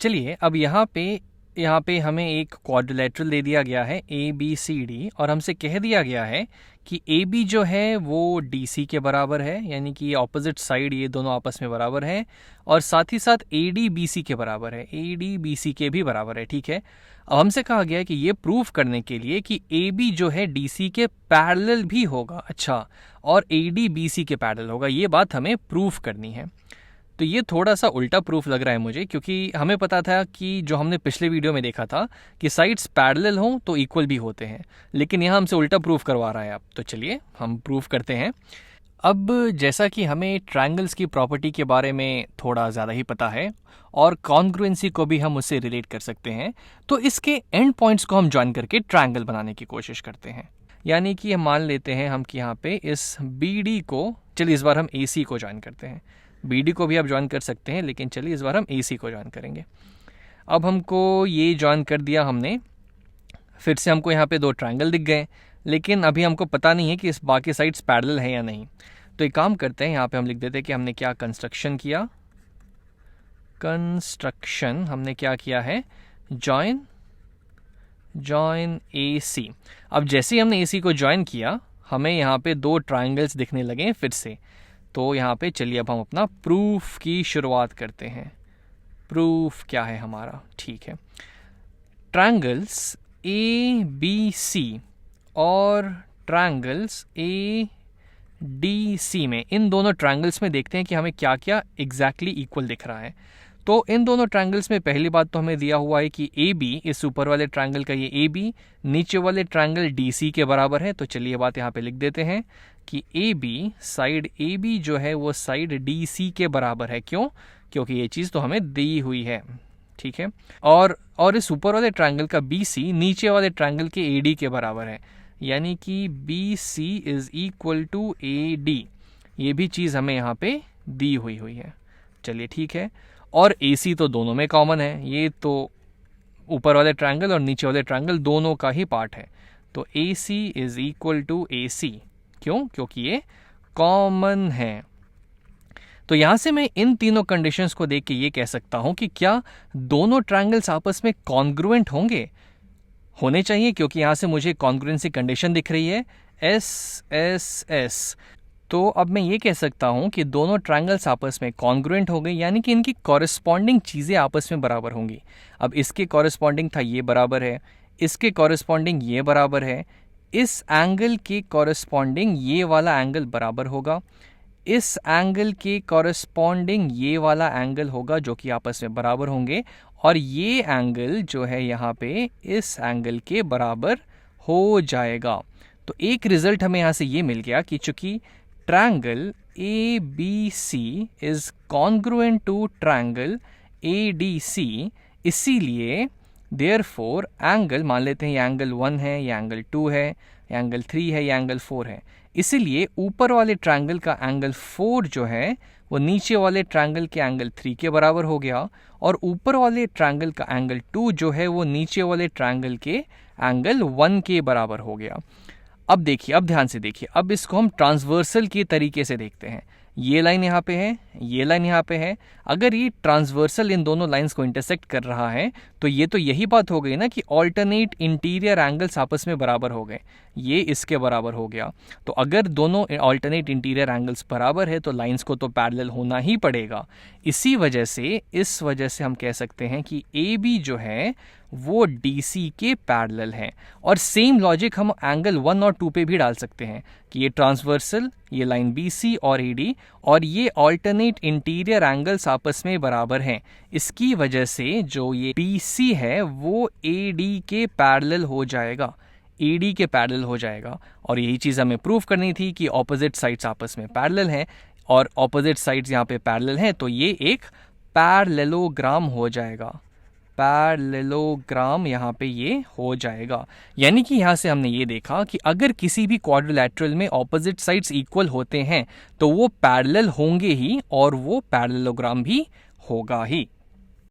चलिए अब यहाँ पे हमें एक क्वाड्रिलेटरल दे दिया गया है ABCD और हमसे कह दिया गया है कि AB जो है वो DC के बराबर है, यानी कि ऑपोजिट साइड ये दोनों आपस में बराबर हैं, और साथ ही साथ AD BC के बराबर है, AD BC के भी बराबर है। ठीक है, अब हमसे कहा गया है कि ये प्रूव करने के लिए कि AB जो है DC के पैरेलल भी होगा, अच्छा, और AD BC के पैरेलल होगा, ये बात हमें प्रूव करनी है। तो ये थोड़ा सा उल्टा प्रूफ लग रहा है मुझे, क्योंकि हमें पता था कि जो हमने पिछले वीडियो में देखा था कि साइड्स पैरेलल हों तो इक्वल भी होते हैं, लेकिन यहाँ हमसे उल्टा प्रूफ करवा रहा है अब। तो चलिए हम प्रूफ करते हैं। अब जैसा कि हमें ट्रायंगल्स की प्रॉपर्टी के बारे में थोड़ा ज़्यादा ही पता है और कॉन्ग्रुएंसी को भी हम उससे रिलेट कर सकते हैं, तो इसके एंड पॉइंट्स को हम ज्वाइन करके ट्रायंगल बनाने की कोशिश करते हैं। यानी कि हम मान लेते हैं हम कि यहाँ पे इस BD को, चलिए इस बार हम AC को ज्वाइन करते हैं। BD को भी आप ज्वाइन कर सकते हैं, लेकिन चलिए इस बार हम AC को ज्वाइन करेंगे। अब हमको ये ज्वाइन कर दिया हमने, फिर से हमको यहाँ पे दो ट्रायंगल दिख गए, लेकिन अभी हमको पता नहीं है कि इस बाकी साइड्स पैरेलल है या नहीं। तो एक काम करते हैं, यहाँ पे हम लिख देते हैं कि हमने क्या कंस्ट्रक्शन किया। हमने क्या किया है, जॉइन AC। अब जैसे ही हमने AC को ज्वाइन किया, हमें यहाँ पे दो ट्रायंगल्स दिखने लगे फिर से। तो यहाँ पे चलिए अब हम अपना प्रूफ की शुरुआत करते हैं। प्रूफ क्या है हमारा, ठीक है, ट्रायंगल्स ABC और ट्रायंगल्स ADC में, इन दोनों ट्रायंगल्स में देखते हैं कि हमें क्या क्या एग्जैक्टली इक्वल दिख रहा है। तो इन दोनों ट्रायंगल्स में पहली बात तो हमें दिया हुआ है कि AB, इस ऊपर वाले ट्रायंगल का ये AB नीचे वाले ट्रायंगल DC के बराबर है। तो चलिए बात यहाँ पे लिख देते हैं कि साइड AB जो है वो साइड DC के बराबर है। क्यों? क्योंकि ये चीज़ तो हमें दी हुई है, ठीक है। और इस ऊपर वाले ट्रायंगल का BC नीचे वाले ट्रायंगल के AD के बराबर है, यानी कि BC is equal to AD। ये भी चीज़ हमें यहाँ पे दी हुई है। चलिए ठीक है, और AC तो दोनों में कॉमन है, ये तो ऊपर वाले ट्रायंगल और नीचे वाले ट्रायंगल दोनों का ही पार्ट है। तो AC is equal to AC। क्यों? क्योंकि ये कॉमन है। तो यहां से मैं इन तीनों कंडीशंस को देख के ये कह सकता हूं कि क्या दोनों ट्रायंगल्स आपस में कॉन्ग्रुएंट होने चाहिए, क्योंकि यहां से मुझे कॉन्ग्रुएंसी कंडीशन दिख रही है SSS। तो अब मैं ये कह सकता हूं कि दोनों ट्रायंगल्स आपस में कॉन्ग्रुएंट हो गए, यानी कि इनकी कॉरेस्पॉन्डिंग चीज़ें आपस में बराबर होंगी। अब इसके कॉरेस्पॉन्डिंग था ये बराबर है, इसके कॉरेस्पॉन्डिंग ये बराबर है, इस एंगल के कॉरेस्पॉन्डिंग ये वाला एंगल बराबर होगा, इस एंगल के कॉरेस्पॉन्डिंग ये वाला एंगल होगा, जो कि आपस में बराबर होंगे, और ये एंगल जो है यहाँ पे इस एंगल के बराबर हो जाएगा। तो एक रिजल्ट हमें यहाँ से ये मिल गया कि चूंकि triangle ABC is congruent to triangle ADC, इसीलिए देयरफॉर एंगल, मान लेते हैं ये एंगल 1 है, ये एंगल 2 है, ये एंगल 3 है, ये एंगल 4 है, इसीलिए ऊपर वाले ट्रायंगल का एंगल 4 जो है वो नीचे वाले ट्रायंगल के एंगल 3 के बराबर हो गया, और ऊपर वाले ट्रायंगल का एंगल 2 जो है वो नीचे वाले ट्रायंगल के एंगल 1 के बराबर हो गया। अब देखिए, अब ध्यान से देखिए, अब इसको हम ट्रांसवर्सल के तरीके से देखते हैं। ये लाइन यहाँ पे है, ये लाइन यहाँ पे है, अगर ये ट्रांसवर्सल इन दोनों लाइंस को इंटरसेक्ट कर रहा है तो ये तो यही बात हो गई ना कि ऑल्टरनेट इंटीरियर एंगल्स आपस में बराबर हो गए, ये इसके बराबर हो गया। तो अगर दोनों ऑल्टरनेट इंटीरियर एंगल्स बराबर है तो लाइंस को तो पैरेलल होना ही पड़ेगा। इसी वजह से, इस वजह से हम कह सकते हैं कि AB जो है वो DC के पैरेलल है। और सेम लॉजिक हम एंगल 1 और 2 पे भी डाल सकते हैं कि ये ट्रांसवर्सल, ये लाइन BC और AD, और ये ऑल्टरनेट इंटीरियर एंगल्स आपस में बराबर हैं। इसकी वजह से जो ये BC है वो AD के पैरेलल हो जाएगा, AD के पैरेलल हो जाएगा। और यही चीज़ हमें प्रूव करनी थी कि ऑपोजिट साइड्स आपस में पैरेलल हैं, और ऑपोजिट साइड्स यहाँ पे पैरेलल हैं, तो ये एक पैरेललोग्राम हो जाएगा। पैरेललोग्राम यहाँ पे ये हो जाएगा। यानी कि यहाँ से हमने ये देखा कि अगर किसी भी क्वाड्रिलैटरल में ऑपोजिट साइड्स इक्वल होते हैं तो वो पैरेलल होंगे ही, और वो पैरेललोग्राम भी होगा ही।